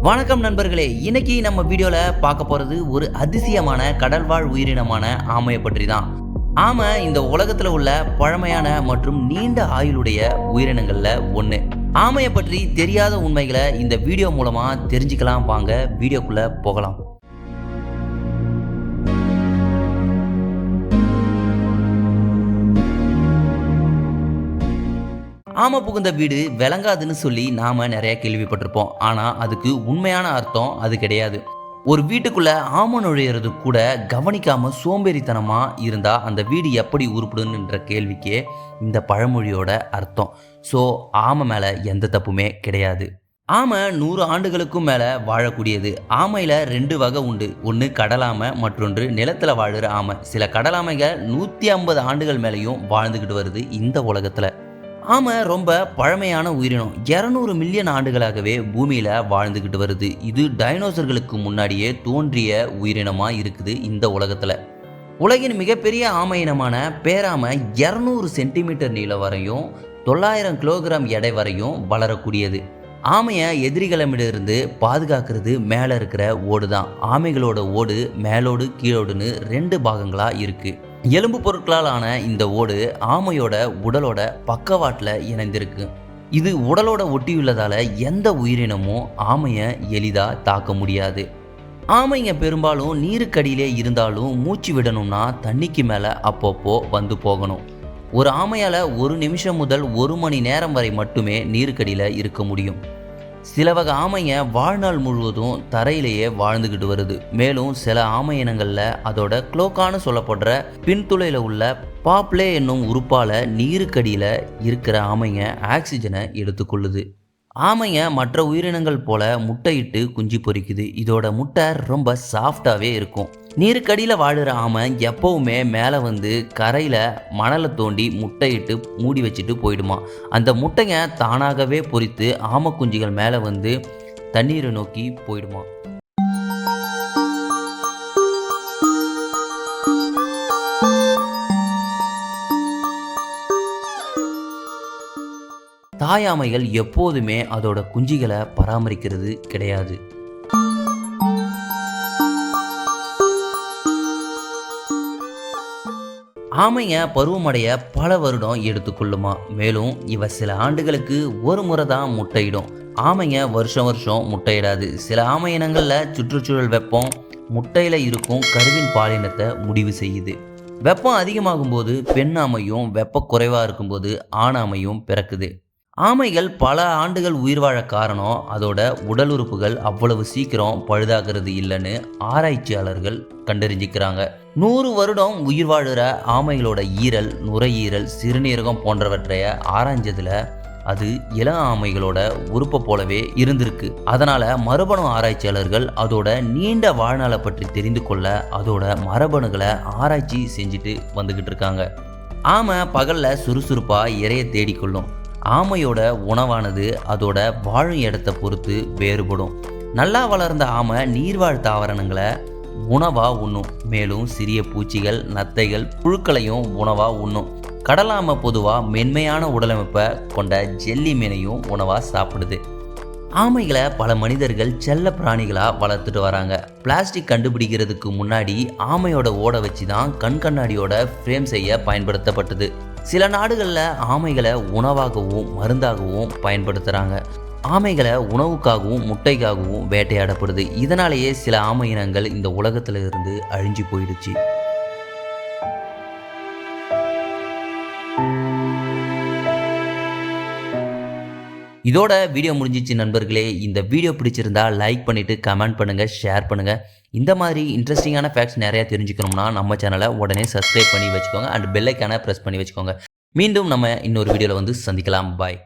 வணக்கம் நண்பர்களே, இன்னைக்கு நம்ம வீடியோல பார்க்க போறது ஒரு அதிசயமான கடல்வாழ் உயிரினமான ஆமையை பற்றி தான். ஆமை இந்த உலகத்துல உள்ள பழமையான மற்றும் நீண்ட ஆயுளுடைய உயிரினங்கள்ல ஒன்று. ஆமையை பற்றி தெரியாத உண்மைகளை இந்த வீடியோ மூலமா தெரிஞ்சுக்கலாம். வாங்க வீடியோக்குள்ள போகலாம். ஆமை புகுந்த வீடு விளங்காதுன்னு சொல்லி நாம நிறைய கேள்விப்பட்டிருப்போம். ஆனா அதுக்கு உண்மையான அர்த்தம் அது கிடையாது. ஒரு வீட்டுக்குள்ள ஆமை நுழையிறது கூட கவனிக்காம சோம்பேறித்தனமா இருந்தா அந்த வீடு எப்படி உருப்படுன்ற கேள்விக்கே இந்த பழமொழியோட அர்த்தம். ஸோ ஆமை மேல எந்த தப்புமே கிடையாது. ஆமை 100 ஆண்டுகளுக்கும் மேல வாழக்கூடியது. ஆமையில 2 வகை உண்டு. ஒன்று கடலாமை, மற்றொன்று நிலத்துல வாழுற ஆமை. சில கடலாமைகள் 150 ஆண்டுகள் மேலேயும் வாழ்ந்துகிட்டு வருது இந்த உலகத்துல. ஆமை ரொம்ப பழமையான உயிரினம். 200 மில்லியன் ஆண்டுகளாகவே பூமியில் வாழ்ந்துக்கிட்டு வருது. இது டைனோசர்களுக்கு முன்னாடியே தோன்றிய உயிரினமாக இருக்குது இந்த உலகத்தில். உலகின் மிகப்பெரிய ஆமை இனமான பேராமை 200 சென்டிமீட்டர் நீளம் வரையும் 900 கிலோகிராம் எடை வரையும் வளரக்கூடியது. ஆமையை எதிரிகளிடமிருந்து பாதுகாக்கிறது மேலே இருக்கிற ஓடு தான். ஆமைகளோட ஓடு மேலோடு கீழோடுன்னு 2 பாகங்களாக இருக்குது. எலும்பு பொருட்களால் ஆன இந்த ஓடு ஆமையோட உடலோட பக்கவாட்டில் இணைந்திருக்கு. இது உடலோட ஒட்டியுள்ளதால் எந்த உயிரினமும் ஆமையை எளிதாக தாக்க முடியாது. ஆமைங்க பெரும்பாலும் நீருக்கடியிலே இருந்தாலும் மூச்சு விடணும்னா தண்ணிக்கு மேலே அப்பப்போ வந்து போகணும். ஒரு ஆமையால் 1 நிமிஷம் முதல் 1 மணி நேரம் வரை மட்டுமே நீருக்கடியில் இருக்க முடியும். சில வகை ஆமைங்க வாழ்நாள் முழுவதும் தரையிலேயே வாழ்ந்துக்கிட்டு வருது. மேலும் சில ஆமை இனங்களில் அதோட குளோக்கான்னு சொல்லப்படுற பின்துளையில் உள்ள பாப்லே என்னும் உறுப்பால் நீருக்கடியில் இருக்கிற ஆமைங்க ஆக்சிஜனை எடுத்துக்கொள்ளுது. ஆமைங்க மற்ற உயிரினங்கள் போல முட்டையிட்டு குஞ்சு பொரிக்குது. இதோட முட்டை ரொம்ப சாஃப்டாகவே இருக்கும். நீருக்கடியில் வாழுற ஆமை எப்போவுமே மேலே வந்து கரையில் மணலை தோண்டி முட்டையிட்டு மூடி வச்சுட்டு போயிடுமா. அந்த முட்டைங்க தானாகவே பொரித்து ஆமை குஞ்சுகள் மேலே வந்து தண்ணீரை நோக்கி போயிடுமா. தாயாமைகள் எப்போதுமே அதோட குஞ்சுகளை பராமரிக்கிறது கிடையாது. ஆமைங்க பருவமடைய பல வருடம் எடுத்துக்கொள்ளுமா. மேலும் இவ சில ஆண்டுகளுக்கு ஒரு முறை தான் முட்டையிடும். ஆமைங்க வருஷம் வருஷம் முட்டையிடாது. சில ஆமை இனங்களில் சுற்றுச்சூழல் வெப்பம் முட்டையில் இருக்கும் கருவின் பாலினத்தை முடிவு செய்யுது. வெப்பம் அதிகமாகும் போது பெண் ஆமையும், வெப்ப குறைவாக இருக்கும்போது ஆண் ஆமையும் பிறக்குது. ஆமைகள் பல ஆண்டுகள் உயிர் வாழ காரணம் அதோட உடல் உறுப்புகள் அவ்வளவு சீக்கிரம் பழுதாகிறது இல்லைன்னு ஆராய்ச்சியாளர்கள் கண்டறிஞ்சிக்கிறாங்க. 100 வருடம் உயிர் வாழுற ஆமைகளோட ஈரல், நுரையீரல், சிறுநீரகம் போன்றவற்றைய ஆராய்ஞ்சதுல அது இளம் ஆமைகளோட உறுப்பை போலவே இருந்திருக்கு. அதனால மரபணு ஆராய்ச்சியாளர்கள் அதோட நீண்ட வாழ்நாளை பற்றி தெரிந்து கொள்ள அதோட மரபணுகளை ஆராய்ச்சி செஞ்சுட்டு வந்துகிட்டு இருக்காங்க. ஆமை பகல்ல சுறுசுறுப்பா இரையை தேடிக்கொள்ளும். ஆமையோட உணவானது அதோட வாழும் இடத்தை பொறுத்து வேறுபடும். நல்லா வளர்ந்த ஆமை நீர்வாழ் தாவரங்களை உணவாக உண்ணும். மேலும் சிறிய பூச்சிகள், நத்தைகள், புழுக்களையும் உணவாக உண்ணும். கடலாமை பொதுவாக மென்மையான உடலமைப்பை கொண்ட ஜெல்லி மீனையும் உணவாக சாப்பிடுது. ஆமைகளை பல மனிதர்கள் செல்ல பிராணிகளாக வளர்த்துட்டு வராங்க. பிளாஸ்டிக் கண்டுபிடிக்கிறதுக்கு முன்னாடி ஆமையோட ஓட வச்சு தான் கண்ணாடியோட ஃப்ரேம் செய்ய பயன்படுத்தப்பட்டது. சில நாடுகளில் ஆமைகளை உணவாகவும் மருந்தாகவும் பயன்படுத்துகிறாங்க. ஆமைகளை உணவுக்காகவும் முட்டைக்காகவும் வேட்டையாடப்படுது. இதனாலேயே சில ஆமை இனங்கள் இந்த உலகத்தில் இருந்து அழிஞ்சு போயிடுச்சு. இதோட வீடியோ முடிஞ்சிச்சு நண்பர்களே. இந்த வீடியோ பிடிச்சிருந்தா லைக் பண்ணிவிட்டு கமெண்ட் பண்ணுங்கள், ஷேர் பண்ணுங்கள். இந்த மாதிரி இன்ட்ரெஸ்டிங்கான ஃபேக்ட்ஸ் நிறையா தெரிஞ்சுக்கணும்னா நம்ம சேனலை உடனே சப்ஸ்கிரைப் பண்ணி வச்சுக்கோங்க அண்ட் பெல் ஐக்கானை ப்ரெஸ் பண்ணி வச்சுக்கோங்க. மீண்டும் நம்ம இன்னொரு வீடியோவில் வந்து சந்திக்கலாம். பாய்.